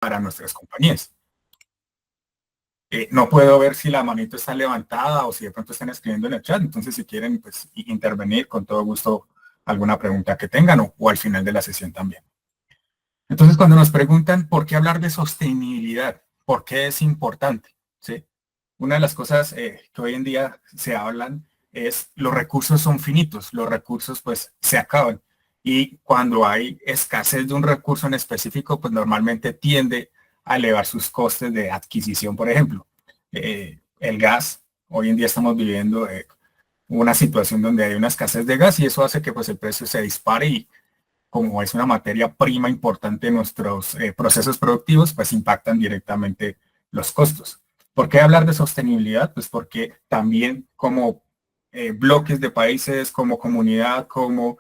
para nuestras compañías. No puedo ver si la manito está levantada o si de pronto están escribiendo en el chat, entonces si quieren pues, intervenir, con todo gusto, alguna pregunta que tengan o al final de la sesión también. Entonces, cuando nos preguntan por qué hablar de sostenibilidad, por qué es importante, ¿sí? Una de las cosas que hoy en día se hablan es los recursos son finitos, los recursos pues se acaban. Y cuando hay escasez de un recurso en específico, pues normalmente tiende a elevar sus costes de adquisición, por ejemplo. El gas, hoy en día estamos viviendo una situación donde hay una escasez de gas y eso hace que pues el precio se dispare y como es una materia prima importante en nuestros procesos productivos, pues impactan directamente los costos. ¿Por qué hablar de sostenibilidad? Pues porque también como bloques de países, como comunidad, como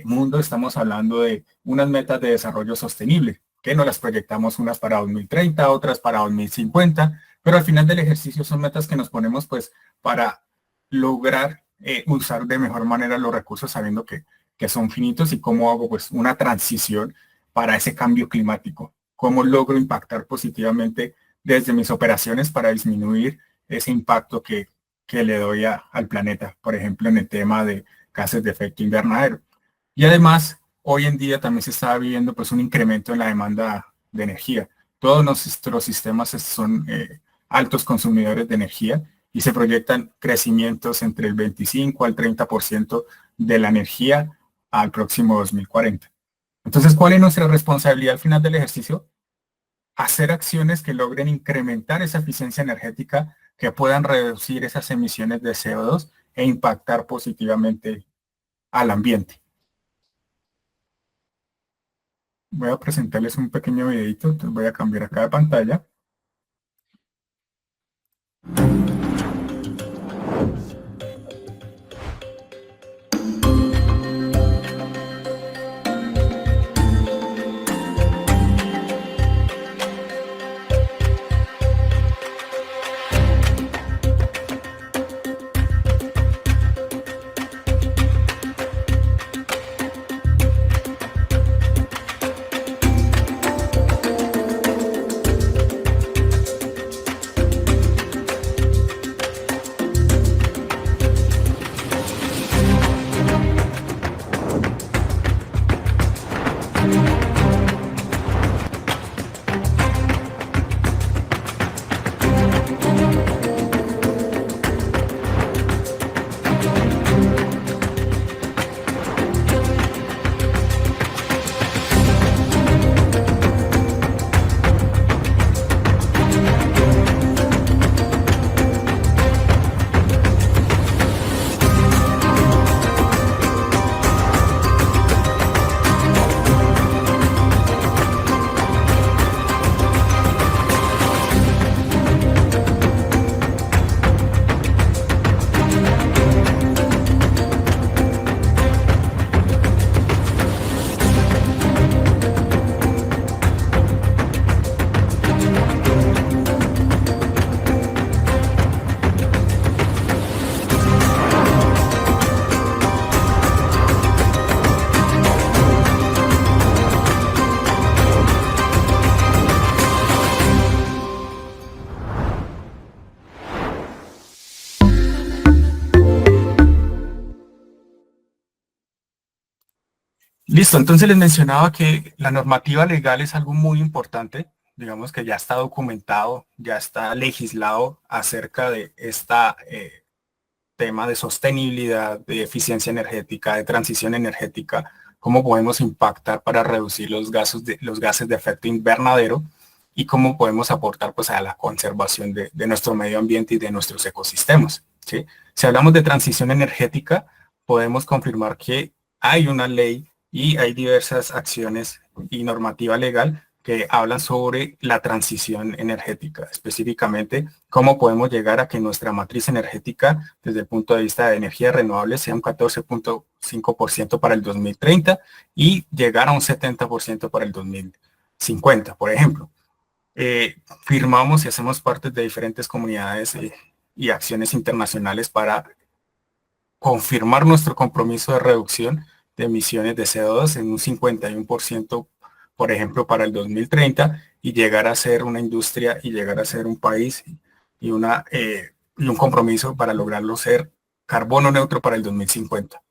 mundo, estamos hablando de unas metas de desarrollo sostenible, que no las proyectamos unas para 2030, otras para 2050, pero al final del ejercicio son metas que nos ponemos pues para lograr usar de mejor manera los recursos sabiendo que son finitos y cómo hago pues una transición para ese cambio climático. Cómo logro impactar positivamente desde mis operaciones para disminuir ese impacto que le doy al planeta, por ejemplo, en el tema de gases de efecto invernadero. Y además, hoy en día también se está viviendo pues un incremento en la demanda de energía. Todos nuestros sistemas son altos consumidores de energía y se proyectan crecimientos entre el 25 al 30% de la energía al próximo 2040. Entonces, ¿cuál es nuestra responsabilidad al final del ejercicio? Hacer acciones que logren incrementar esa eficiencia energética, que puedan reducir esas emisiones de CO2 e impactar positivamente al ambiente. Voy a presentarles un pequeño videito, entonces voy a cambiar acá de pantalla. Listo, entonces les mencionaba que la normativa legal es algo muy importante, digamos que ya está documentado, ya está legislado acerca de este tema de sostenibilidad, de eficiencia energética, de transición energética, cómo podemos impactar para reducir los gases de efecto invernadero y cómo podemos aportar pues, a la conservación de nuestro medio ambiente y de nuestros ecosistemas. ¿Sí? Si hablamos de transición energética, podemos confirmar que hay una ley y hay diversas acciones y normativa legal que hablan sobre la transición energética, específicamente cómo podemos llegar a que nuestra matriz energética desde el punto de vista de energías renovables sea un 14.5% para el 2030 y llegar a un 70% para el 2050, por ejemplo. Firmamos y hacemos parte de diferentes comunidades y acciones internacionales para confirmar nuestro compromiso de reducción de emisiones de CO2 en un 51%, por ejemplo, para el 2030 y llegar a ser una industria y llegar a ser un país y, y un compromiso para lograrlo ser carbono neutro para el 2050.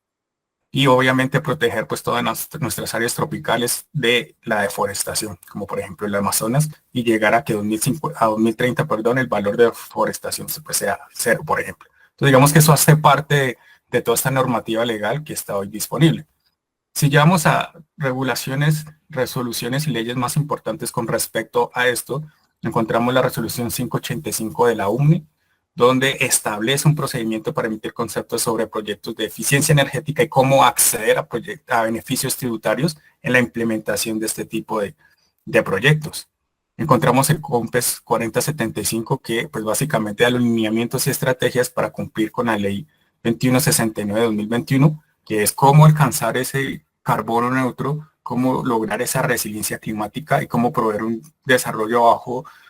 Y obviamente proteger pues todas nuestras áreas tropicales de la deforestación, como por ejemplo el Amazonas, y llegar a que 2030, perdón, el valor de deforestación pues, sea cero, por ejemplo. Entonces digamos que eso hace parte de toda esta normativa legal que está hoy disponible. Si llevamos a regulaciones, resoluciones y leyes más importantes con respecto a esto, encontramos la resolución 585 de la UNE, donde establece un procedimiento para emitir conceptos sobre proyectos de eficiencia energética y cómo acceder a beneficios tributarios en la implementación de este tipo de proyectos. Encontramos el COMPES 4075 que pues básicamente da los lineamientos y estrategias para cumplir con la ley 2169 de 2021, que es cómo alcanzar ese carbono neutro, cómo lograr esa resiliencia climática y cómo proveer un desarrollo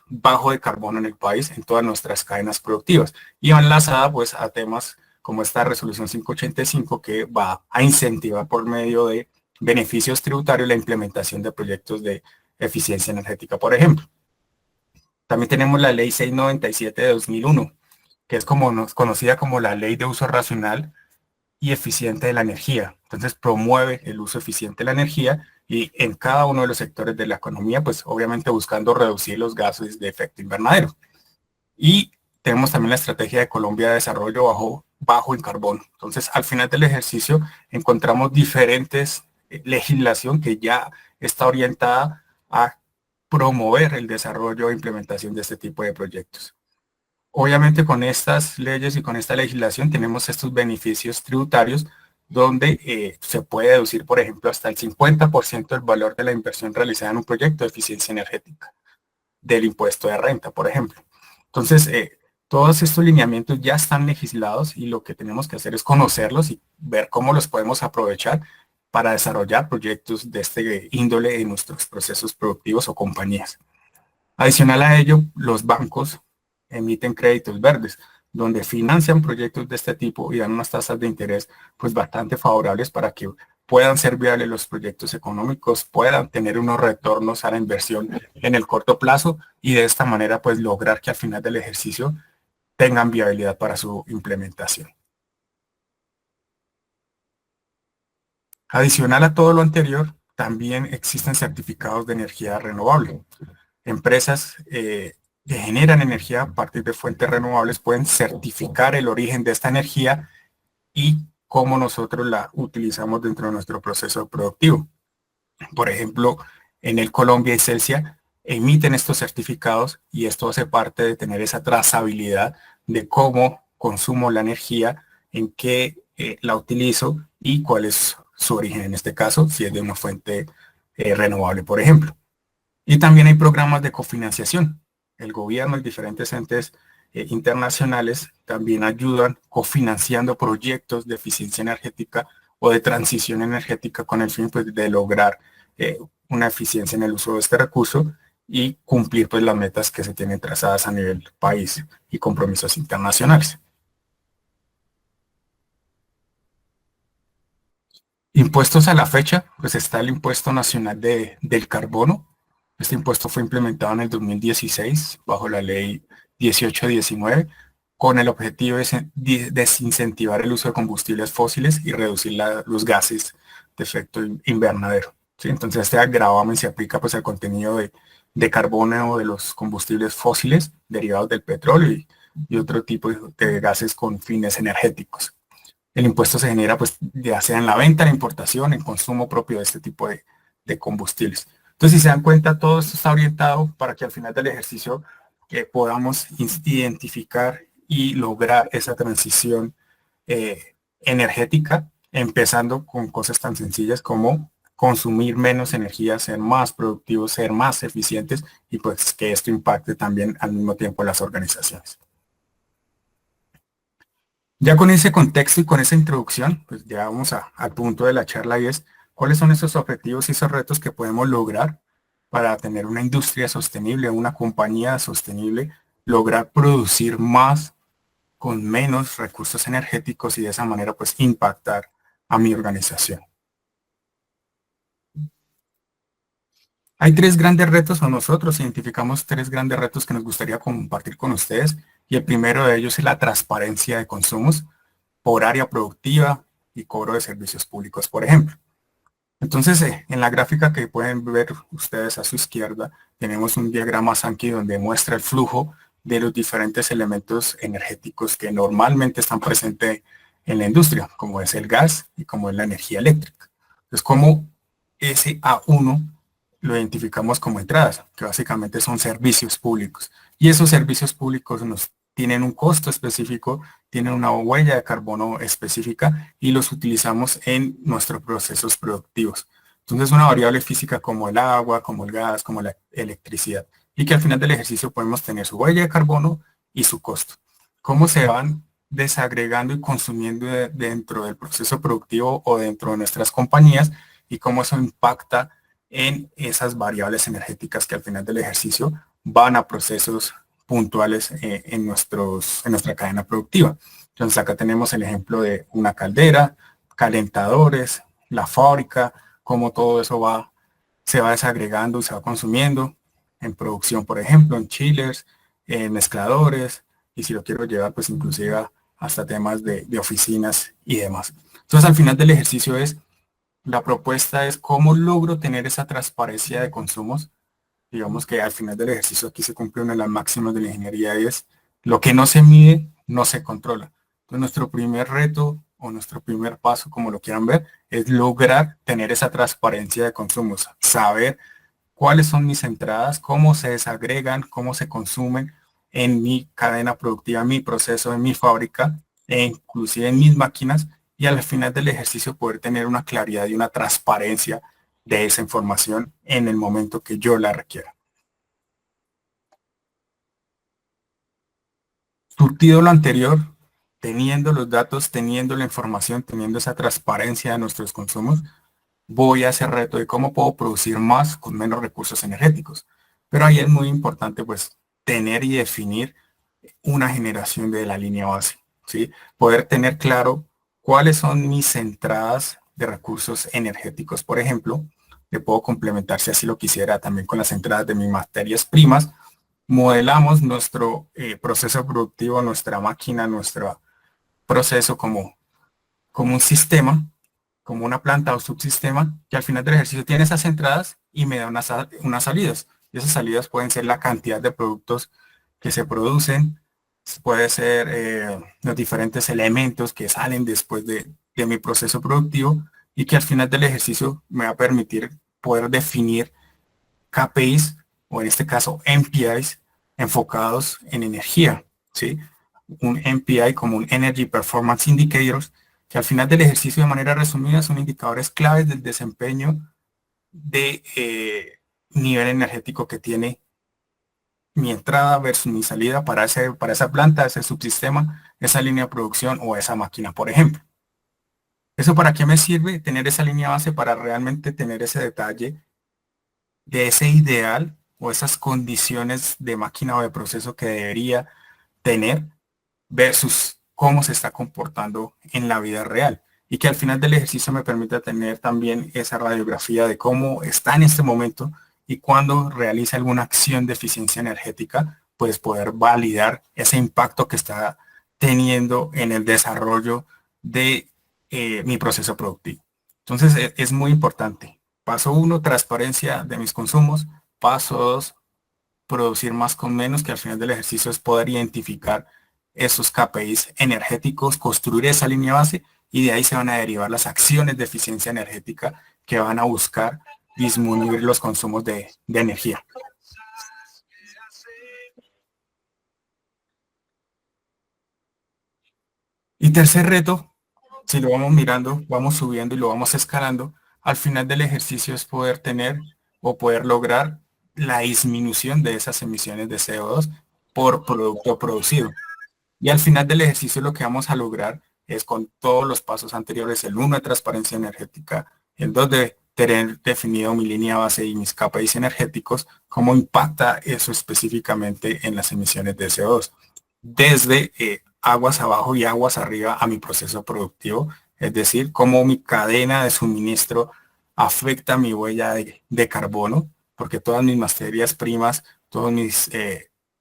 bajo de carbono en el país en todas nuestras cadenas productivas. Y va enlazada pues a temas como esta resolución 585 que va a incentivar por medio de beneficios tributarios la implementación de proyectos de eficiencia energética, por ejemplo. También tenemos la ley 697 de 2001, que es conocida como la ley de uso racional y eficiente de la energía. Entonces promueve el uso eficiente de la energía y en cada uno de los sectores de la economía, pues obviamente buscando reducir los gases de efecto invernadero. Y tenemos también la estrategia de Colombia de desarrollo bajo en carbono. Entonces, al final del ejercicio encontramos diferentes legislación que ya está orientada a promover el desarrollo e implementación de este tipo de proyectos. Obviamente con estas leyes y con esta legislación tenemos estos beneficios tributarios donde se puede deducir, por ejemplo, hasta el 50% del valor de la inversión realizada en un proyecto de eficiencia energética del impuesto de renta, por ejemplo. Entonces, todos estos lineamientos ya están legislados y lo que tenemos que hacer es conocerlos y ver cómo los podemos aprovechar para desarrollar proyectos de este índole en nuestros procesos productivos o compañías. Adicional a ello, los bancos emiten créditos verdes, donde financian proyectos de este tipo y dan unas tasas de interés pues bastante favorables para que puedan ser viables los proyectos económicos, puedan tener unos retornos a la inversión en el corto plazo y de esta manera pues lograr que al final del ejercicio tengan viabilidad para su implementación. Adicional a todo lo anterior, también existen certificados de energía renovable. Empresas que generan energía a partir de fuentes renovables pueden certificar el origen de esta energía y cómo nosotros la utilizamos dentro de nuestro proceso productivo. Por ejemplo, en el Colombia y Celsia emiten estos certificados y esto hace parte de tener esa trazabilidad de cómo consumo la energía, en qué la utilizo y cuál es su origen en este caso, si es de una fuente renovable, por ejemplo. Y también hay programas de cofinanciación. El gobierno y diferentes entes internacionales también ayudan cofinanciando proyectos de eficiencia energética o de transición energética con el fin pues, de lograr una eficiencia en el uso de este recurso y cumplir pues, las metas que se tienen trazadas a nivel país y compromisos internacionales. Impuestos a la fecha, pues está el impuesto nacional del carbono. Este impuesto fue implementado en el 2016 bajo la ley 1819 con el objetivo de desincentivar el uso de combustibles fósiles y reducir los gases de efecto invernadero. ¿Sí? Entonces este gravamen se aplica pues al contenido de carbono de los combustibles fósiles derivados del petróleo y otro tipo de gases con fines energéticos. El impuesto se genera pues ya sea en la venta, en la importación, en consumo propio de este tipo de combustibles. Entonces, si se dan cuenta, todo esto está orientado para que al final del ejercicio podamos identificar y lograr esa transición energética, empezando con cosas tan sencillas como consumir menos energía, ser más productivos, ser más eficientes y pues que esto impacte también al mismo tiempo las organizaciones. Ya con ese contexto y con esa introducción, pues ya vamos al punto de la charla y es cuáles son esos objetivos y esos retos que podemos lograr para tener una industria sostenible, una compañía sostenible, lograr producir más con menos recursos energéticos y de esa manera pues impactar a mi organización. Hay tres grandes retos, o nosotros identificamos tres grandes retos que nos gustaría compartir con ustedes. Y el primero de ellos es la transparencia de consumos por área productiva y cobro de servicios públicos, por ejemplo. Entonces, en la gráfica que pueden ver ustedes a su izquierda, tenemos un diagrama Sankey donde muestra el flujo de los diferentes elementos energéticos que normalmente están presentes en la industria, como es el gas y como es la energía eléctrica. Entonces, como ese A1 lo identificamos como entradas, que básicamente son servicios públicos. Y esos servicios públicos nos tienen un costo específico, tienen una huella de carbono específica y los utilizamos en nuestros procesos productivos. Entonces, una variable física como el agua, como el gas, como la electricidad, y que al final del ejercicio podemos tener su huella de carbono y su costo. ¿Cómo se van desagregando y consumiendo dentro del proceso productivo o dentro de nuestras compañías y cómo eso impacta en esas variables energéticas que al final del ejercicio van a procesos puntuales en nuestra cadena productiva? Entonces acá tenemos el ejemplo de una caldera, calentadores, la fábrica, cómo todo eso se va desagregando y se va consumiendo en producción, por ejemplo, en chillers, en mezcladores, y si lo quiero llevar, pues inclusive hasta temas de oficinas y demás. Entonces al final del ejercicio la propuesta es cómo logro tener esa transparencia de consumos. Digamos que al final del ejercicio aquí se cumple una de las máximas de la ingeniería y es lo que no se mide, no se controla. Entonces nuestro primer reto o nuestro primer paso, como lo quieran ver, es lograr tener esa transparencia de consumos, saber cuáles son mis entradas, cómo se desagregan, cómo se consumen en mi cadena productiva, en mi proceso, en mi fábrica, e inclusive en mis máquinas, y al final del ejercicio poder tener una claridad y una transparencia de esa información en el momento que yo la requiera. Surtido lo anterior, teniendo los datos, teniendo la información, teniendo esa transparencia de nuestros consumos, voy a ese reto de cómo puedo producir más con menos recursos energéticos. Pero ahí es muy importante pues tener y definir una generación de la línea base, ¿sí? Poder tener claro cuáles son mis entradas de recursos energéticos. Por ejemplo, le puedo complementar, si así lo quisiera, también con las entradas de mis materias primas. Modelamos nuestro proceso productivo, nuestra máquina, nuestro proceso como un sistema, como una planta o subsistema, que al final del ejercicio tiene esas entradas y me da unas salidas. Y esas salidas pueden ser la cantidad de productos que se producen, puede ser los diferentes elementos que salen después de mi proceso productivo y que al final del ejercicio me va a permitir poder definir KPIs o en este caso MPIs enfocados en energía, ¿sí? Un MPI como un Energy Performance Indicators, que al final del ejercicio de manera resumida son indicadores claves del desempeño de nivel energético que tiene mi entrada versus mi salida para esa planta, ese subsistema, esa línea de producción o esa máquina, por ejemplo. ¿Eso para qué me sirve? Tener esa línea base para realmente tener ese detalle de ese ideal o esas condiciones de máquina o de proceso que debería tener versus cómo se está comportando en la vida real. Y que al final del ejercicio me permita tener también esa radiografía de cómo está en este momento y cuando realiza alguna acción de eficiencia energética, pues poder validar ese impacto que está teniendo en el desarrollo de mi proceso productivo. Entonces es muy importante. Paso uno, transparencia de mis consumos. Paso dos, producir más con menos, que al final del ejercicio es poder identificar esos KPIs energéticos, construir esa línea base y de ahí se van a derivar las acciones de eficiencia energética que van a buscar disminuir los consumos de energía. Y tercer reto, si lo vamos mirando, vamos subiendo y lo vamos escalando, al final del ejercicio es poder tener o poder lograr la disminución de esas emisiones de CO2 por producto producido. Y al final del ejercicio lo que vamos a lograr es con todos los pasos anteriores, el 1 de transparencia energética, el 2 de tener definido mi línea base y mis KPIs energéticos, cómo impacta eso específicamente en las emisiones de CO2. Desde aguas abajo y aguas arriba a mi proceso productivo, es decir, cómo mi cadena de suministro afecta mi huella de carbono, porque todas mis materias primas, todos mis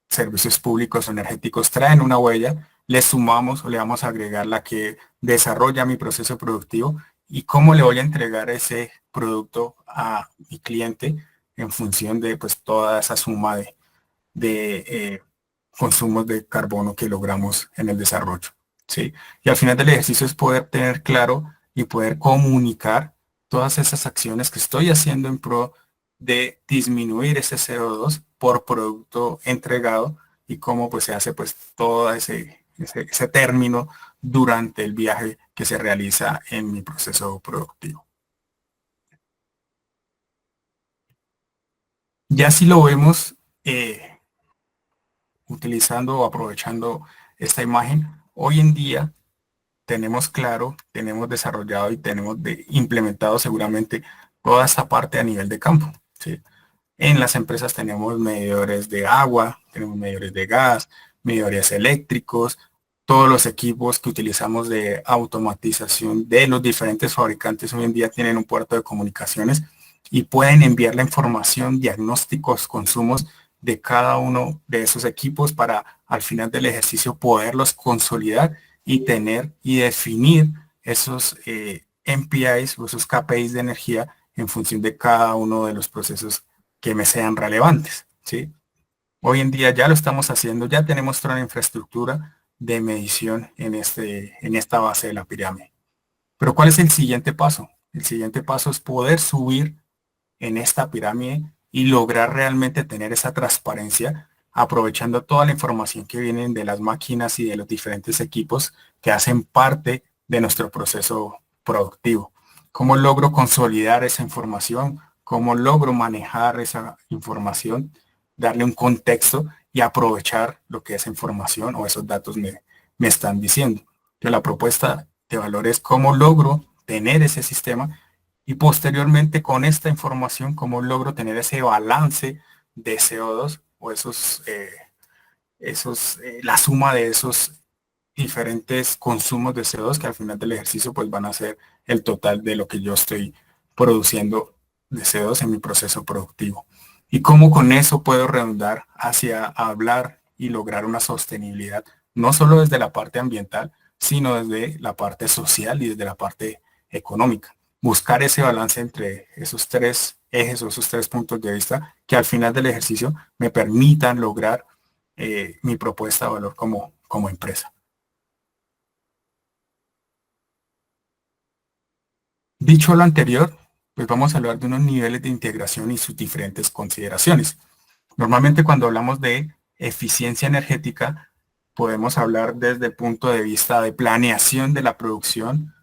servicios públicos o energéticos traen una huella, le sumamos o le vamos a agregar la que desarrolla mi proceso productivo y cómo le voy a entregar ese producto a mi cliente en función de pues toda esa suma de consumos de carbono que logramos en el desarrollo. ¿Sí? Y al final del ejercicio es poder tener claro y poder comunicar todas esas acciones que estoy haciendo en pro de disminuir ese CO2 por producto entregado y cómo pues se hace pues todo ese término durante el viaje que se realiza en mi proceso productivo. Ya si lo vemos utilizando o aprovechando esta imagen, hoy en día tenemos claro, tenemos desarrollado y tenemos implementado seguramente toda esta parte a nivel de campo. ¿Sí? En las empresas tenemos medidores de agua, tenemos medidores de gas, medidores eléctricos, todos los equipos que utilizamos de automatización de los diferentes fabricantes hoy en día tienen un puerto de comunicaciones y pueden enviar la información, diagnósticos, consumos de cada uno de esos equipos para al final del ejercicio poderlos consolidar y tener y definir esos MPIs o esos KPIs de energía en función de cada uno de los procesos que me sean relevantes. ¿Sí? Hoy en día ya lo estamos haciendo, ya tenemos toda la infraestructura de medición en esta base de la pirámide. Pero ¿cuál es el siguiente paso? El siguiente paso es poder subir en esta pirámide y lograr realmente tener esa transparencia aprovechando toda la información que vienen de las máquinas y de los diferentes equipos que hacen parte de nuestro proceso productivo. ¿Cómo logro consolidar esa información? ¿Cómo logro manejar esa información? Darle un contexto y aprovechar lo que esa información o esos datos me están diciendo. Que la propuesta de valor es cómo logro tener ese sistema y posteriormente con esta información, cómo logro tener ese balance de CO2 o la suma de esos diferentes consumos de CO2 que al final del ejercicio pues van a ser el total de lo que yo estoy produciendo de CO2 en mi proceso productivo. Y cómo con eso puedo redundar hacia hablar y lograr una sostenibilidad, no solo desde la parte ambiental, sino desde la parte social y desde la parte económica. Buscar ese balance entre esos tres ejes o esos tres puntos de vista que al final del ejercicio me permitan lograr mi propuesta de valor como empresa. Dicho lo anterior, pues vamos a hablar de unos niveles de integración y sus diferentes consideraciones. Normalmente cuando hablamos de eficiencia energética, podemos hablar desde el punto de vista de planeación de la producción,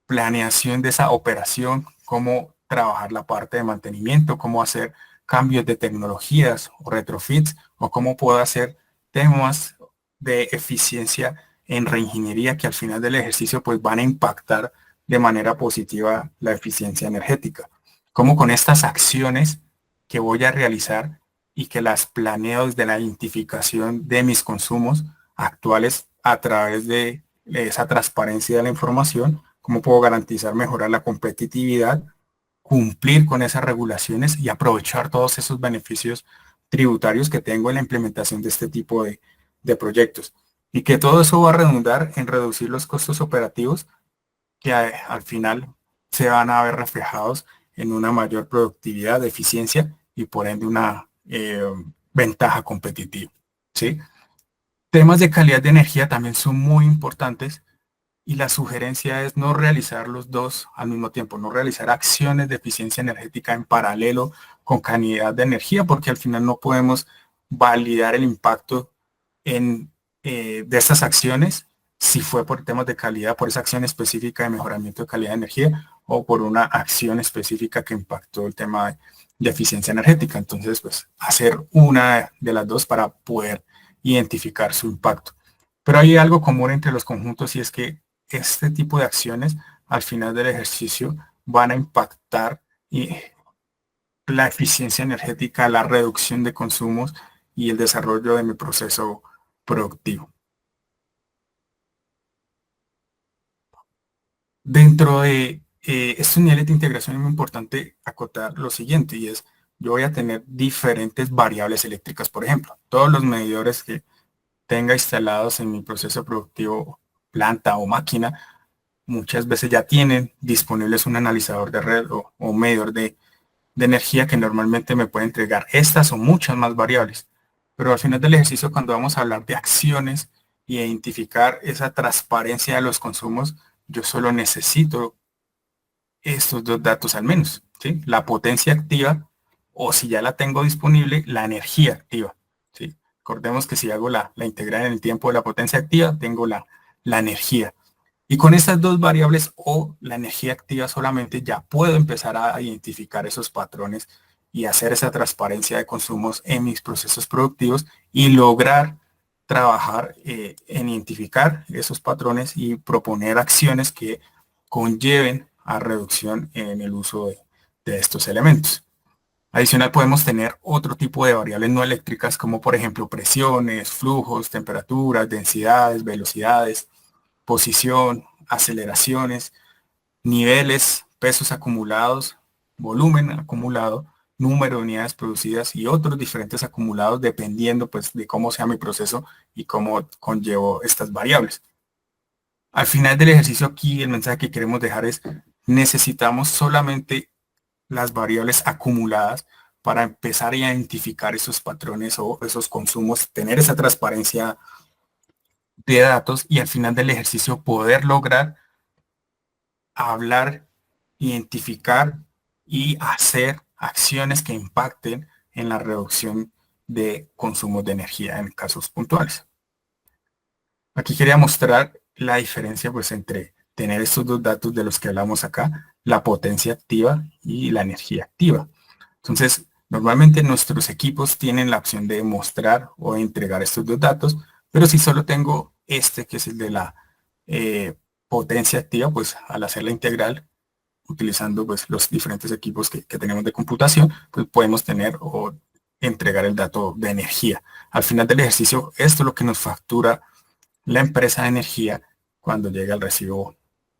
planeación de esa operación, cómo trabajar la parte de mantenimiento, cómo hacer cambios de tecnologías o retrofits, o cómo puedo hacer temas de eficiencia en reingeniería que al final del ejercicio pues van a impactar de manera positiva la eficiencia energética. Cómo con estas acciones que voy a realizar y que las planeo desde la identificación de mis consumos actuales a través de esa transparencia de la información, cómo puedo garantizar mejorar la competitividad, cumplir con esas regulaciones y aprovechar todos esos beneficios tributarios que tengo en la implementación de este tipo de proyectos. Y que todo eso va a redundar en reducir los costos operativos que al final se van a ver reflejados en una mayor productividad, eficiencia y por ende una ventaja competitiva. ¿Sí? Temas de calidad de energía también son muy importantes y la sugerencia es no realizar los dos al mismo tiempo, no realizar acciones de eficiencia energética en paralelo con calidad de energía, porque al final no podemos validar el impacto de estas acciones si fue por temas de calidad, por esa acción específica de mejoramiento de calidad de energía o por una acción específica que impactó el tema de eficiencia energética. Entonces, pues hacer una de las dos para poder identificar su impacto. Pero hay algo común entre los conjuntos y es que este tipo de acciones al final del ejercicio van a impactar la eficiencia energética, la reducción de consumos y el desarrollo de mi proceso productivo. Dentro de estos niveles de integración es muy importante acotar lo siguiente y es yo voy a tener diferentes variables eléctricas. Por ejemplo, todos los medidores que tenga instalados en mi proceso productivo, planta o máquina, muchas veces ya tienen disponibles un analizador de red o un medidor de energía que normalmente me puede entregar estas o muchas más variables. Pero al final del ejercicio, cuando vamos a hablar de acciones y identificar esa transparencia de los consumos, yo solo necesito estos dos datos al menos, ¿sí? La potencia activa o si ya la tengo disponible, la energía activa, ¿sí? Recordemos que si hago la integral en el tiempo de la potencia activa, tengo la energía. Y con estas dos variables o la energía activa solamente ya puedo empezar a identificar esos patrones y hacer esa transparencia de consumos en mis procesos productivos y lograr trabajar en identificar esos patrones y proponer acciones que conlleven a reducción en el uso de estos elementos. Adicional, podemos tener otro tipo de variables no eléctricas como por ejemplo presiones, flujos, temperaturas, densidades, velocidades, posición, aceleraciones, niveles, pesos acumulados, volumen acumulado, número de unidades producidas y otros diferentes acumulados dependiendo pues de cómo sea mi proceso y cómo conllevo estas variables. Al final del ejercicio aquí el mensaje que queremos dejar es necesitamos solamente las variables acumuladas para empezar a identificar esos patrones o esos consumos, tener esa transparencia de datos y al final del ejercicio poder lograr hablar, identificar y hacer acciones que impacten en la reducción de consumos de energía en casos puntuales. Aquí quería mostrar la diferencia pues entre tener estos dos datos de los que hablamos acá, la potencia activa y la energía activa. Entonces, normalmente nuestros equipos tienen la opción de mostrar o entregar estos dos datos, pero si solo tengo este, que es el de la potencia activa, pues al hacer la integral, utilizando pues los diferentes equipos que tenemos de computación, pues podemos tener o entregar el dato de energía. Al final del ejercicio, esto es lo que nos factura la empresa de energía cuando llega el recibo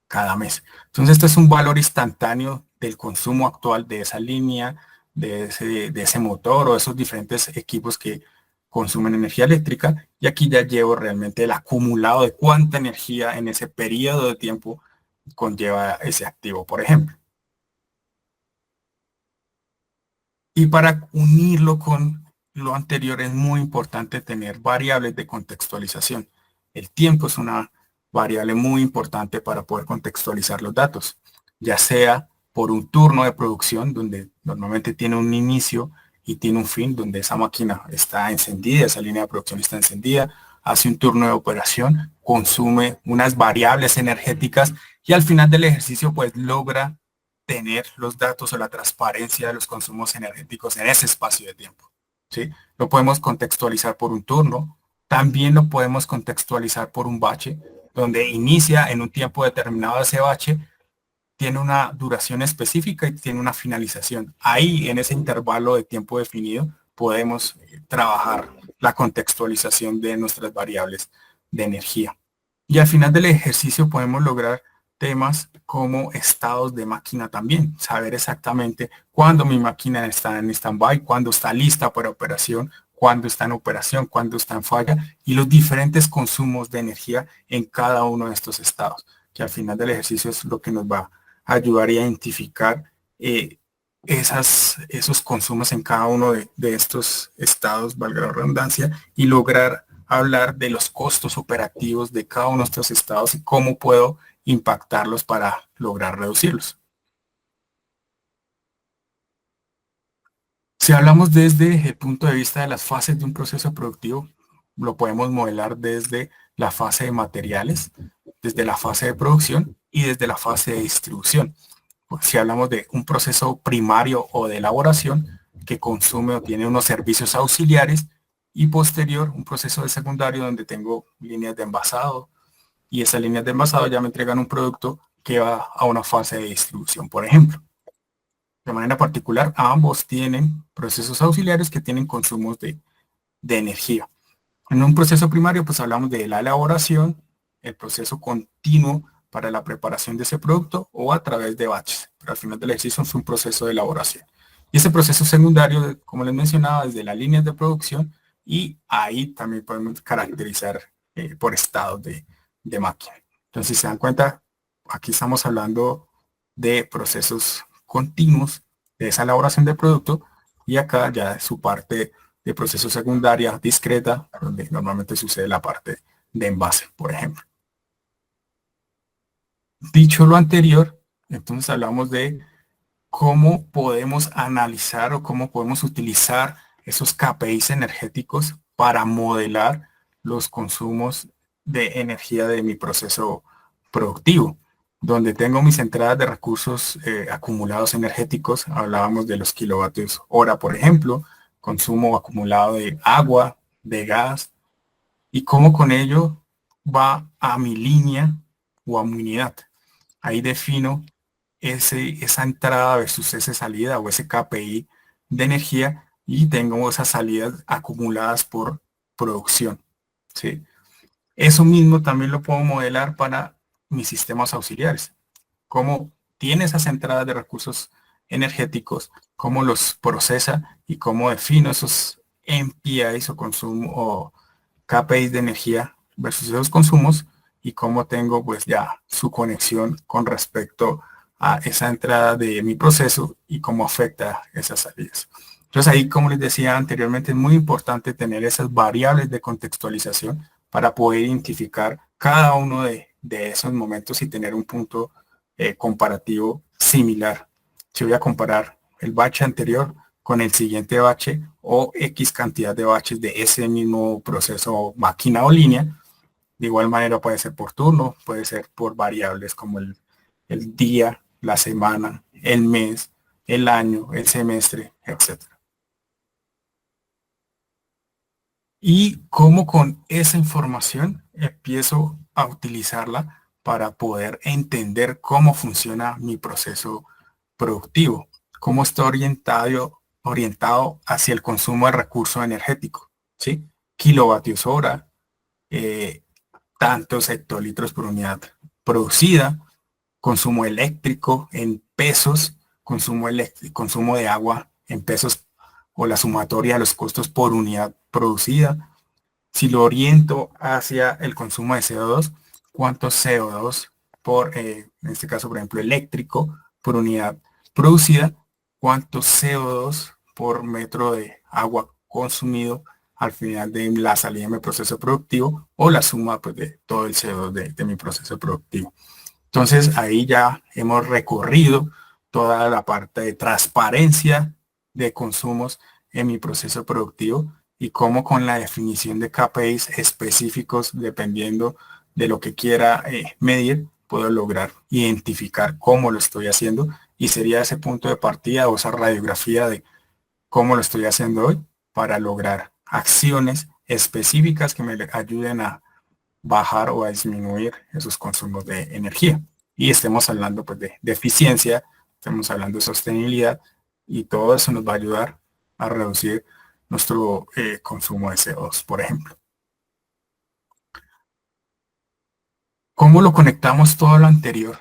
cada mes. Entonces, esto es un valor instantáneo del consumo actual de esa línea, de ese motor o esos diferentes equipos que consumen energía eléctrica. Y aquí ya llevo realmente el acumulado de cuánta energía en ese periodo de tiempo conlleva ese activo, por ejemplo. Y para unirlo con lo anterior es muy importante tener variables de contextualización. El tiempo es una variable muy importante para poder contextualizar los datos, ya sea por un turno de producción donde normalmente tiene un inicio y tiene un fin, donde esa máquina está encendida, esa línea de producción está encendida, hace un turno de operación, consume unas variables energéticas y al final del ejercicio pues logra tener los datos o la transparencia de los consumos energéticos en ese espacio de tiempo, ¿sí? Lo podemos contextualizar por un turno, también lo podemos contextualizar por un bache, donde inicia en un tiempo determinado ese bache, tiene una duración específica y tiene una finalización. Ahí, en ese intervalo de tiempo definido, podemos trabajar la contextualización de nuestras variables de energía. Y al final del ejercicio podemos lograr temas como estados de máquina también, saber exactamente cuándo mi máquina está en stand-by, cuándo está lista para operación, cuándo está en operación, cuándo está en falla y los diferentes consumos de energía en cada uno de estos estados, que al final del ejercicio es lo que nos va a ayudar a identificar esos consumos en cada uno de estos estados, valga la redundancia, y lograr hablar de los costos operativos de cada uno de estos estados y cómo puedo impactarlos para lograr reducirlos. Si hablamos desde el punto de vista de las fases de un proceso productivo, lo podemos modelar desde la fase de materiales, desde la fase de producción y desde la fase de distribución. Si hablamos de un proceso primario o de elaboración que consume o tiene unos servicios auxiliares y posterior un proceso de secundario donde tengo líneas de envasado y esas líneas de envasado ya me entregan un producto que va a una fase de distribución, por ejemplo. De manera particular, ambos tienen procesos auxiliares que tienen consumos de energía. En un proceso primario, pues hablamos de la elaboración, el proceso continuo para la preparación de ese producto o a través de batches. Pero al final del ejercicio es un proceso de elaboración. Y ese proceso secundario, como les mencionaba, desde las líneas de producción, y ahí también podemos caracterizar por estados de máquina. Entonces, si se dan cuenta, aquí estamos hablando de procesos continuos de esa elaboración del producto, y acá ya su parte de proceso secundaria discreta, donde normalmente sucede la parte de envase, por ejemplo. Dicho lo anterior, entonces hablamos de cómo podemos analizar o cómo podemos utilizar esos KPIs energéticos para modelar los consumos de energía de mi proceso productivo. Donde tengo mis entradas de recursos acumulados energéticos, hablábamos de los kilovatios hora, por ejemplo, consumo acumulado de agua, de gas, y cómo con ello va a mi línea o a mi unidad. Ahí defino esa entrada versus esa salida o ese KPI de energía, y tengo esas salidas acumuladas por producción. ¿Sí? Eso mismo también lo puedo modelar para mis sistemas auxiliares. Cómo tiene esas entradas de recursos energéticos, cómo los procesa y cómo defino esos MPIs o consumo o KPIs de energía versus esos consumos, y cómo tengo pues ya su conexión con respecto a esa entrada de mi proceso y cómo afecta esas salidas. Entonces ahí, como les decía anteriormente, es muy importante tener esas variables de contextualización para poder identificar cada uno de esos momentos y tener un punto comparativo similar. Si voy a comparar el bache anterior con el siguiente bache o X cantidad de baches de ese mismo proceso, máquina o línea, de igual manera puede ser por turno, puede ser por variables como el día, la semana, el mes, el año, el semestre, etcétera. Y cómo con esa información empiezo a utilizarla para poder entender cómo funciona mi proceso productivo, cómo está orientado hacia el consumo de recurso energético, ¿sí? Kilovatios hora, eh, tantos hectolitros por unidad producida, consumo eléctrico en pesos, consumo de agua en pesos, o la sumatoria de los costos por unidad producida. Si lo oriento hacia el consumo de CO2, ¿cuánto CO2 por, en este caso, por ejemplo, eléctrico por unidad producida? ¿Cuánto CO2 por metro de agua consumido al final de la salida de mi proceso productivo, o la suma pues, de todo el CO2 de mi proceso productivo? Entonces ahí ya hemos recorrido toda la parte de transparencia de consumos en mi proceso productivo, y cómo con la definición de KPIs específicos dependiendo de lo que quiera medir, puedo lograr identificar cómo lo estoy haciendo, y sería ese punto de partida o esa radiografía de cómo lo estoy haciendo hoy para lograr acciones específicas que me ayuden a bajar o a disminuir esos consumos de energía. Y estemos hablando pues de eficiencia, estamos hablando de sostenibilidad, y todo eso nos va a ayudar a reducir nuestro consumo de CO2, por ejemplo. ¿Cómo lo conectamos todo lo anterior?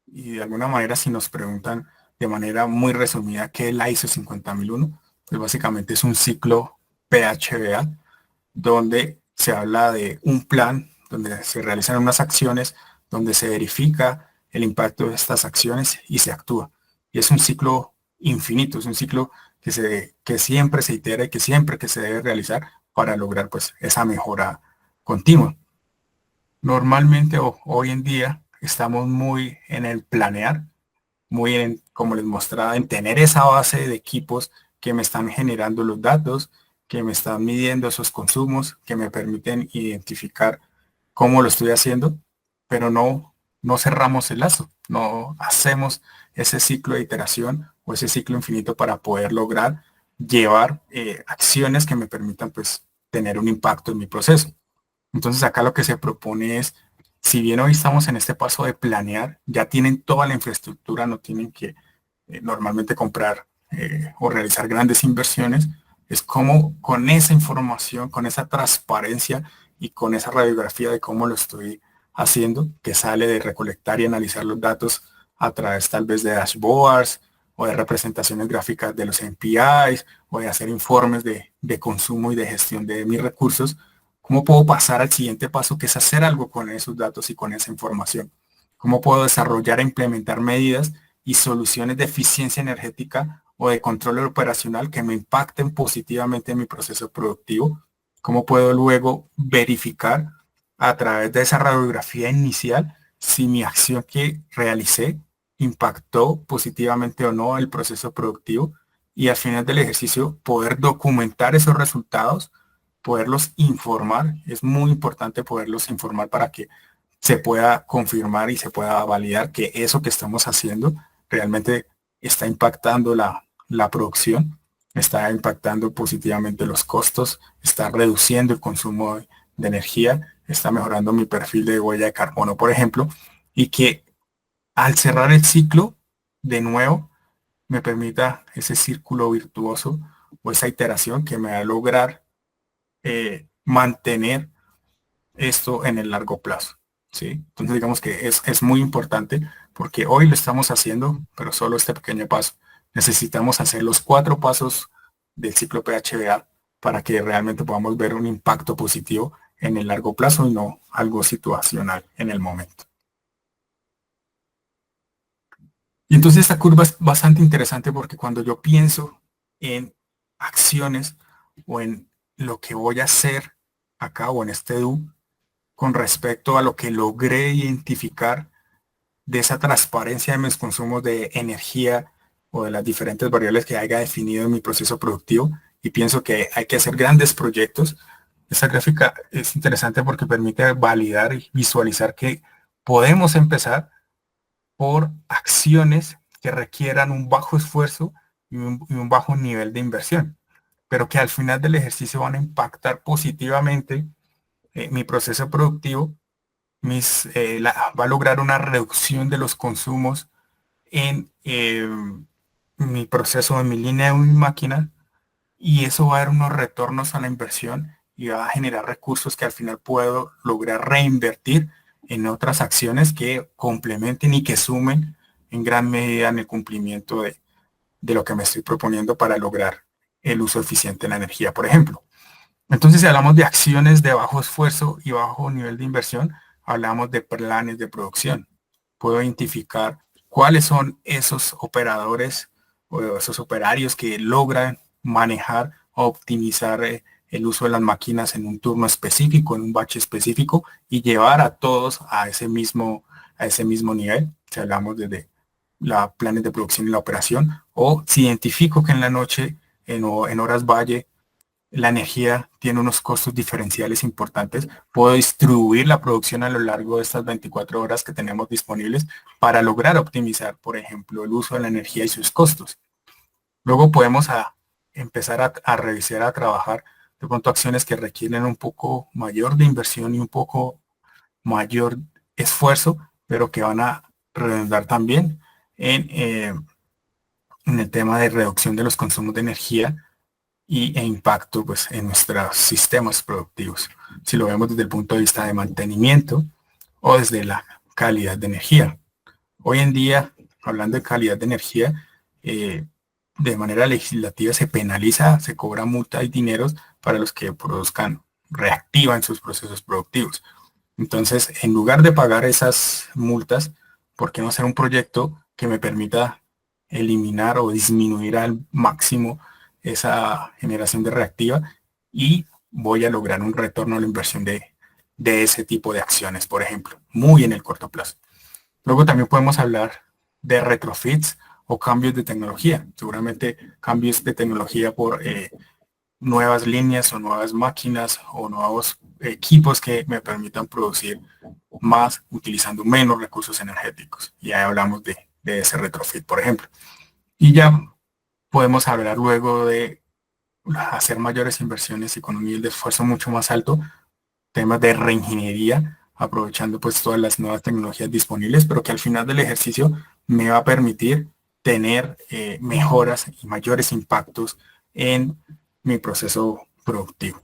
Y de alguna manera, si nos preguntan de manera muy resumida qué es la ISO 50001, pues básicamente es un ciclo PHBA donde se habla de un plan, donde se realizan unas acciones, donde se verifica el impacto de estas acciones y se actúa. Y es un ciclo infinito, es un ciclo que siempre se itera y que siempre que se debe realizar para lograr pues esa mejora continua. Normalmente hoy en día estamos muy en el planear, muy en, como les mostraba, en tener esa base de equipos que me están generando los datos, que me están midiendo esos consumos, que me permiten identificar cómo lo estoy haciendo, pero no cerramos el lazo, no hacemos ese ciclo de iteración o ese ciclo infinito para poder lograr llevar acciones que me permitan pues tener un impacto en mi proceso. Entonces acá lo que se propone es, si bien hoy estamos en este paso de planear, ya tienen toda la infraestructura, no tienen que normalmente comprar o realizar grandes inversiones, es como con esa información, con esa transparencia y con esa radiografía de cómo lo estoy haciendo, que sale de recolectar y analizar los datos a través tal vez de dashboards o de representaciones gráficas de los NPIs, o de hacer informes de consumo y de gestión de mis recursos, ¿cómo puedo pasar al siguiente paso, que es hacer algo con esos datos y con esa información? ¿Cómo puedo desarrollar e implementar medidas y soluciones de eficiencia energética o de control operacional que me impacten positivamente en mi proceso productivo? ¿Cómo puedo luego verificar a través de esa radiografía inicial si mi acción que realicé impactó positivamente o no el proceso productivo? Y al final del ejercicio poder documentar esos resultados, poderlos informar. Es muy importante poderlos informar para que se pueda confirmar y se pueda validar que eso que estamos haciendo realmente está impactando la producción, está impactando positivamente los costos, está reduciendo el consumo de energía, está mejorando mi perfil de huella de carbono, por ejemplo, y que al cerrar el ciclo, de nuevo, me permita ese círculo virtuoso o esa iteración que me va a lograr mantener esto en el largo plazo. ¿Sí? Entonces digamos que es muy importante porque hoy lo estamos haciendo, pero solo este pequeño paso. Necesitamos hacer los 4 pasos del ciclo PHBA para que realmente podamos ver un impacto positivo en el largo plazo y no algo situacional en el momento. Y entonces esta curva es bastante interesante porque cuando yo pienso en acciones o en lo que voy a hacer acá o en este DO con respecto a lo que logré identificar de esa transparencia de mis consumos de energía o de las diferentes variables que haya definido en mi proceso productivo, y pienso que hay que hacer grandes proyectos. Esta gráfica es interesante porque permite validar y visualizar que podemos empezar por acciones que requieran un bajo esfuerzo y un bajo nivel de inversión, pero que al final del ejercicio van a impactar positivamente mi proceso productivo, va a lograr una reducción de los consumos en mi proceso, en mi línea de mi máquina, y eso va a dar unos retornos a la inversión y va a generar recursos que al final puedo lograr reinvertir en otras acciones que complementen y que sumen en gran medida en el cumplimiento de lo que me estoy proponiendo para lograr el uso eficiente de la energía, por ejemplo. Entonces, si hablamos de acciones de bajo esfuerzo y bajo nivel de inversión, hablamos de planes de producción. Puedo identificar cuáles son esos operadores o esos operarios que logran manejar o optimizar el uso de las máquinas en un turno específico, en un batch específico, y llevar a todos a ese mismo nivel. Si hablamos desde la planes de producción y la operación, o si identifico que en la noche, en horas valle, la energía tiene unos costos diferenciales importantes, puedo distribuir la producción a lo largo de estas 24 horas que tenemos disponibles para lograr optimizar, por ejemplo, el uso de la energía y sus costos. Luego podemos empezar a revisar, a trabajar de pronto acciones que requieren un poco mayor de inversión y un poco mayor esfuerzo, pero que van a redundar también en el tema de reducción de los consumos de energía e impacto pues, en nuestros sistemas productivos, si lo vemos desde el punto de vista de mantenimiento o desde la calidad de energía. Hoy en día, hablando de calidad de energía, de manera legislativa se penaliza, se cobra multa y dineros para los que produzcan, reactivan sus procesos productivos. Entonces, en lugar de pagar esas multas, ¿por qué no hacer un proyecto que me permita eliminar o disminuir al máximo esa generación de reactiva, y voy a lograr un retorno a la inversión de ese tipo de acciones, por ejemplo, muy en el corto plazo? Luego también podemos hablar de retrofits o cambios de tecnología. Seguramente cambios de tecnología por nuevas líneas o nuevas máquinas o nuevos equipos que me permitan producir más utilizando menos recursos energéticos. Y ahí hablamos de ese retrofit, por ejemplo. Y ya podemos hablar luego de hacer mayores inversiones y con un nivel de esfuerzo mucho más alto, temas de reingeniería, aprovechando pues todas las nuevas tecnologías disponibles, pero que al final del ejercicio me va a permitir tener mejoras y mayores impactos en mi proceso productivo.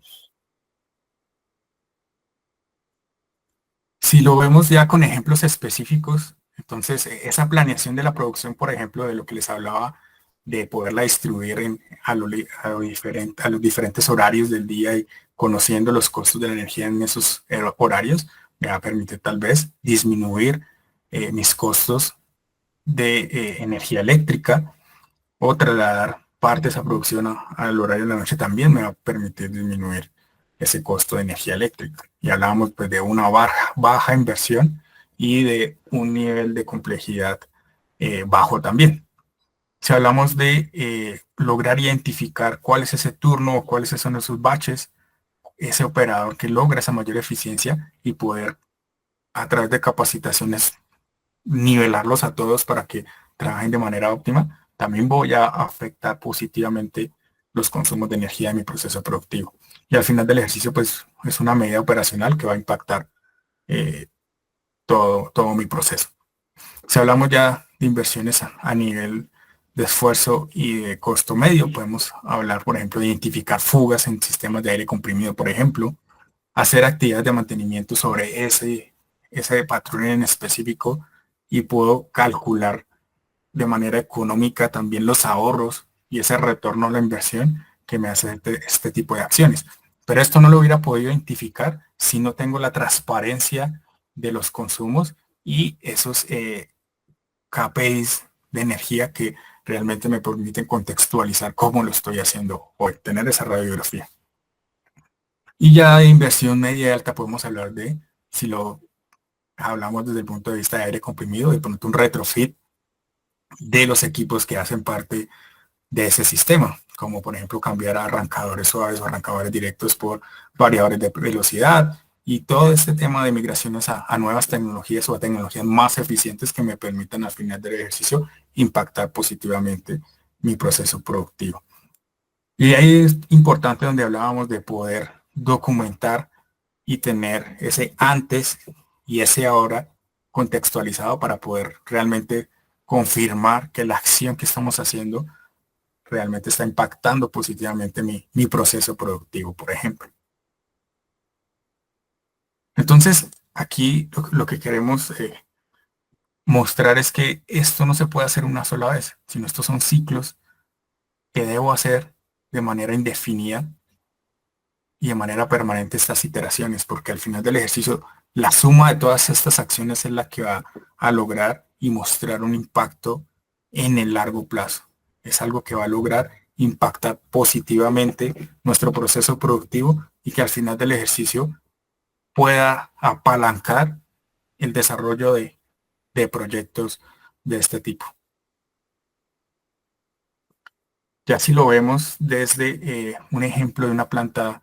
Si lo vemos ya con ejemplos específicos, Entonces, esa planeación de la producción, por ejemplo, de lo que les hablaba, de poderla distribuir a los diferentes horarios del día y conociendo los costos de la energía en esos horarios, me va a permitir tal vez disminuir mis costos de energía eléctrica o trasladar parte de esa producción al horario de la noche también me va a permitir disminuir ese costo de energía eléctrica. Y hablábamos pues de una baja inversión y de un nivel de complejidad bajo también. Si hablamos de lograr identificar cuál es ese turno o cuáles son esos baches, ese operador que logra esa mayor eficiencia y poder a través de capacitaciones nivelarlos a todos para que trabajen de manera óptima, también voy a afectar positivamente los consumos de energía de mi proceso productivo. Y al final del ejercicio, pues es una medida operacional que va a impactar eh, todo mi proceso. Si hablamos ya de inversiones a nivel de esfuerzo y de costo medio, podemos hablar, por ejemplo, de identificar fugas en sistemas de aire comprimido, por ejemplo, hacer actividades de mantenimiento sobre ese patrón en específico y puedo calcular de manera económica también los ahorros y ese retorno a la inversión que me hace este tipo de acciones. Pero esto no lo hubiera podido identificar si no tengo la transparencia de los consumos y esos KPIs de energía que realmente me permiten contextualizar cómo lo estoy haciendo hoy, tener esa radiografía. Y ya de inversión media y alta podemos hablar de, si lo hablamos desde el punto de vista de aire comprimido, de pronto un retrofit de los equipos que hacen parte de ese sistema, como por ejemplo cambiar a arrancadores suaves o arrancadores directos por variadores de velocidad y todo este tema de migraciones a nuevas tecnologías o a tecnologías más eficientes que me permitan al final del ejercicio impactar positivamente mi proceso productivo. Y ahí es importante donde hablábamos de poder documentar y tener ese antes y ese ahora contextualizado para poder realmente confirmar que la acción que estamos haciendo realmente está impactando positivamente mi proceso productivo, por ejemplo. Entonces, aquí lo que queremos mostrar es que esto no se puede hacer una sola vez, sino estos son ciclos que debo hacer de manera indefinida y de manera permanente estas iteraciones, porque al final del ejercicio la suma de todas estas acciones es la que va a lograr y mostrar un impacto en el largo plazo. Es algo que va a lograr impactar positivamente nuestro proceso productivo y que al final del ejercicio pueda apalancar el desarrollo de proyectos de este tipo. Ya si lo vemos desde un ejemplo de una planta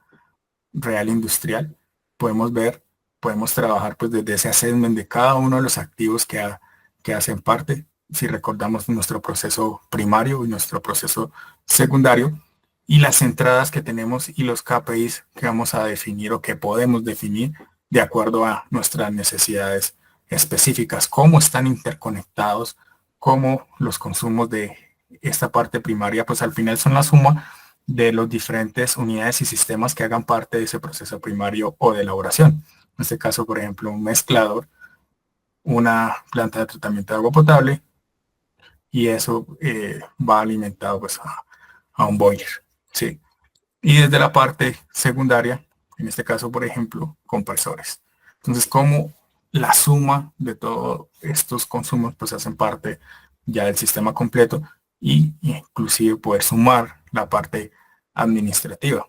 real industrial, podemos ver, podemos trabajar pues desde ese assessment de cada uno de los activos que hacen parte, si recordamos nuestro proceso primario y nuestro proceso secundario, y las entradas que tenemos y los KPIs que vamos a definir o que podemos definir de acuerdo a nuestras necesidades específicas, cómo están interconectados, cómo los consumos de esta parte primaria, pues al final son la suma de los diferentes unidades y sistemas que hagan parte de ese proceso primario o de elaboración. En este caso, por ejemplo, un mezclador, una planta de tratamiento de agua potable y eso va alimentado pues, a un boiler. ¿Sí? Y desde la parte secundaria, en este caso, por ejemplo, compresores. Entonces, como la suma de todos estos consumos pues hacen parte ya del sistema completo y inclusive poder sumar la parte administrativa.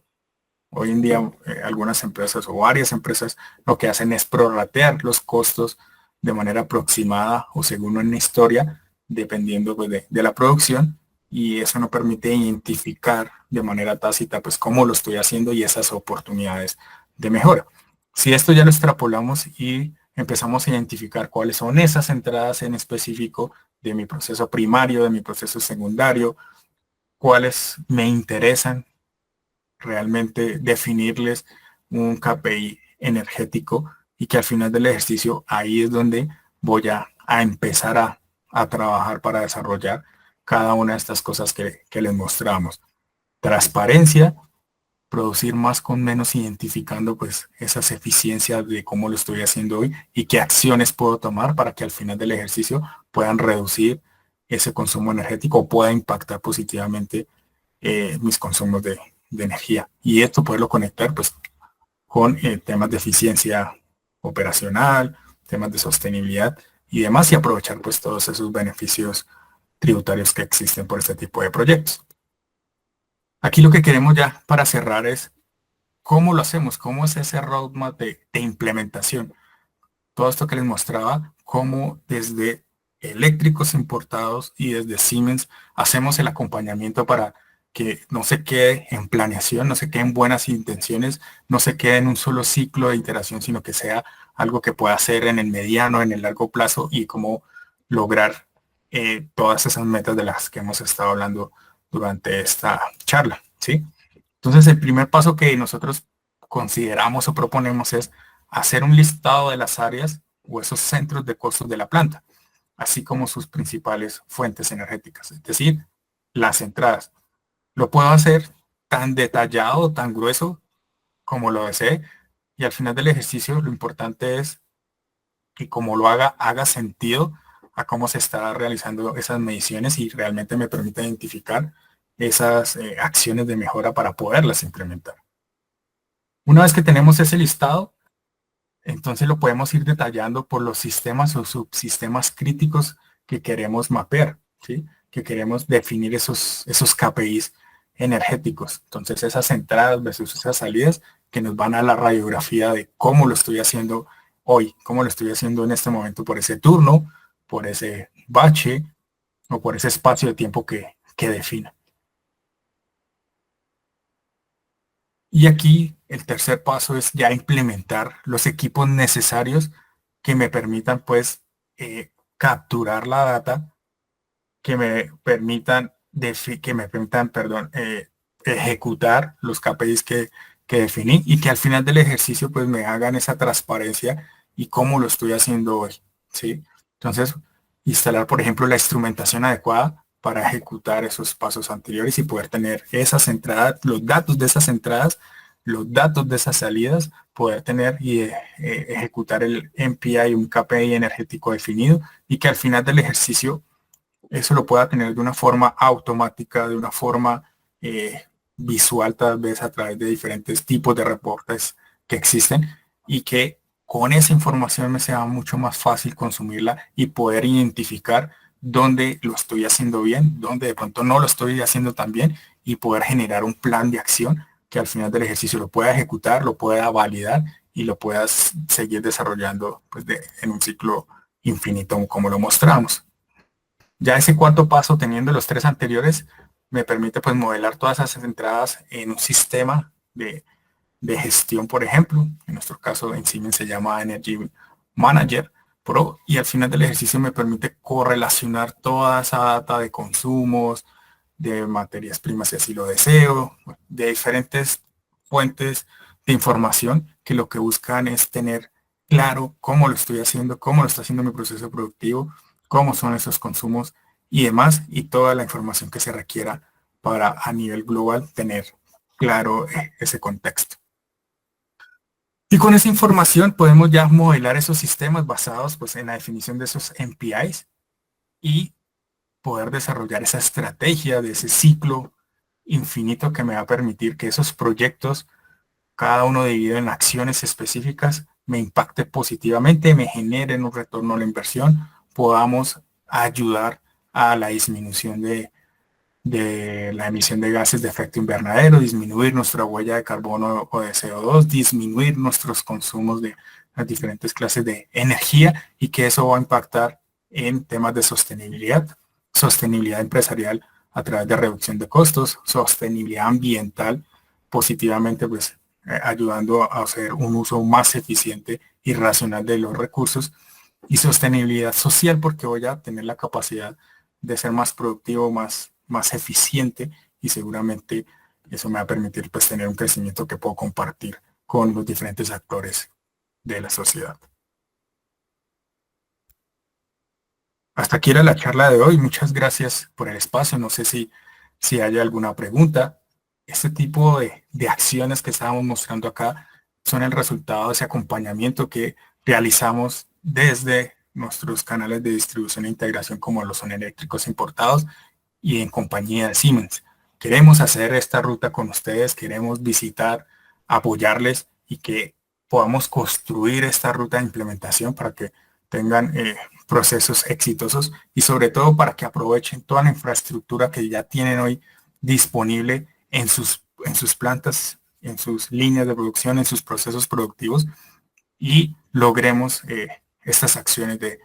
Hoy en día algunas empresas o varias empresas lo que hacen es prorratear los costos de manera aproximada o según una historia, dependiendo pues, de la producción y eso nos permite identificar de manera tácita pues cómo lo estoy haciendo y esas oportunidades de mejora. Si esto ya lo extrapolamos y empezamos a identificar cuáles son esas entradas en específico de mi proceso primario, de mi proceso secundario, cuáles me interesan realmente definirles un KPI energético y que al final del ejercicio ahí es donde voy a empezar a trabajar para desarrollar cada una de estas cosas que les mostramos. Transparencia producir más con menos, identificando pues esas eficiencias de cómo lo estoy haciendo hoy y qué acciones puedo tomar para que al final del ejercicio puedan reducir ese consumo energético o pueda impactar positivamente mis consumos de energía. Y esto poderlo conectar pues con temas de eficiencia operacional, temas de sostenibilidad y demás, y aprovechar pues todos esos beneficios tributarios que existen por este tipo de proyectos. Aquí lo que queremos ya para cerrar es cómo lo hacemos, cómo es ese roadmap de implementación. Todo esto que les mostraba, cómo desde eléctricos importados y desde Siemens hacemos el acompañamiento para que no se quede en planeación, no se quede en buenas intenciones, no se quede en un solo ciclo de iteración, sino que sea algo que pueda hacer en el mediano, en el largo plazo y cómo lograr todas esas metas de las que hemos estado hablando durante esta charla, ¿sí? Entonces, el primer paso que nosotros consideramos o proponemos es hacer un listado de las áreas o esos centros de costos de la planta, así como sus principales fuentes energéticas, es decir, las entradas. Lo puedo hacer tan detallado, tan grueso como lo desee, y al final del ejercicio lo importante es que como lo haga, haga sentido a cómo se está realizando esas mediciones y realmente me permite identificar esas acciones de mejora para poderlas implementar. Una vez que tenemos ese listado, entonces lo podemos ir detallando por los sistemas o subsistemas críticos que queremos mapear, ¿sí? Que queremos definir esos KPIs energéticos. Entonces esas entradas versus esas salidas que nos van a la radiografía de cómo lo estoy haciendo hoy, cómo lo estoy haciendo en este momento por ese turno, por ese bache o por ese espacio de tiempo que defina. Y aquí el tercer paso es ya implementar los equipos necesarios que me permitan pues capturar la data, que me permitan, perdón, ejecutar los KPIs que definí y que al final del ejercicio pues me hagan esa transparencia y cómo lo estoy haciendo hoy, ¿sí? Entonces, instalar, por ejemplo, la instrumentación adecuada para ejecutar esos pasos anteriores y poder tener esas entradas, los datos de esas entradas, los datos de esas salidas, poder tener y ejecutar el MPI, un KPI energético definido y que al final del ejercicio eso lo pueda tener de una forma automática, de una forma eh, visual, tal vez a través de diferentes tipos de reportes que existen y que con esa información me sea mucho más fácil consumirla y poder identificar dónde lo estoy haciendo bien, dónde de pronto no lo estoy haciendo tan bien y poder generar un plan de acción que al final del ejercicio lo pueda ejecutar, lo pueda validar y lo puedas seguir desarrollando pues, en un ciclo infinito como lo mostramos. Ya ese cuarto paso, teniendo los tres anteriores, me permite pues modelar todas esas entradas en un sistema de gestión, por ejemplo. En nuestro caso en Siemens se llama Energy Manager Pro y al final del ejercicio me permite correlacionar toda esa data de consumos, de materias primas si así lo deseo, de diferentes fuentes de información que lo que buscan es tener claro cómo lo estoy haciendo, cómo lo está haciendo mi proceso productivo, cómo son esos consumos y demás, y toda la información que se requiera para a nivel global tener claro ese contexto. Y con esa información podemos ya modelar esos sistemas basados pues, en la definición de esos MPIs y poder desarrollar esa estrategia de ese ciclo infinito que me va a permitir que esos proyectos, cada uno dividido en acciones específicas, me impacte positivamente, me generen un retorno a la inversión, podamos ayudar a la disminución de la emisión de gases de efecto invernadero, disminuir nuestra huella de carbono o de CO2, disminuir nuestros consumos de las diferentes clases de energía y que eso va a impactar en temas de sostenibilidad, sostenibilidad empresarial a través de reducción de costos, sostenibilidad ambiental, positivamente pues ayudando a hacer un uso más eficiente y racional de los recursos y sostenibilidad social porque voy a tener la capacidad de ser más productivo, más eficiente y seguramente eso me va a permitir pues tener un crecimiento que puedo compartir con los diferentes actores de la sociedad. Hasta aquí era la charla de hoy. Muchas gracias por el espacio. No sé si hay alguna pregunta. este tipo de acciones que estábamos mostrando acá son el resultado de ese acompañamiento que realizamos desde nuestros canales de distribución e integración como lo son eléctricos importados y en compañía de Siemens. Queremos hacer esta ruta con ustedes, queremos visitar, apoyarles y que podamos construir esta ruta de implementación para que tengan procesos exitosos y sobre todo para que aprovechen toda la infraestructura que ya tienen hoy disponible en sus plantas, en sus líneas de producción, en sus procesos productivos y logremos estas acciones de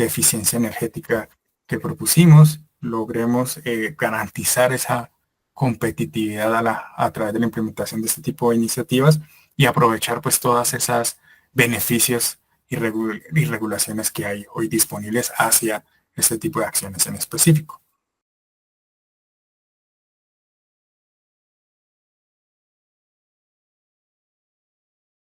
eficiencia energética que propusimos, logremos garantizar esa competitividad a través de la implementación de este tipo de iniciativas y aprovechar pues todas esas beneficios y regulaciones que hay hoy disponibles hacia este tipo de acciones en específico.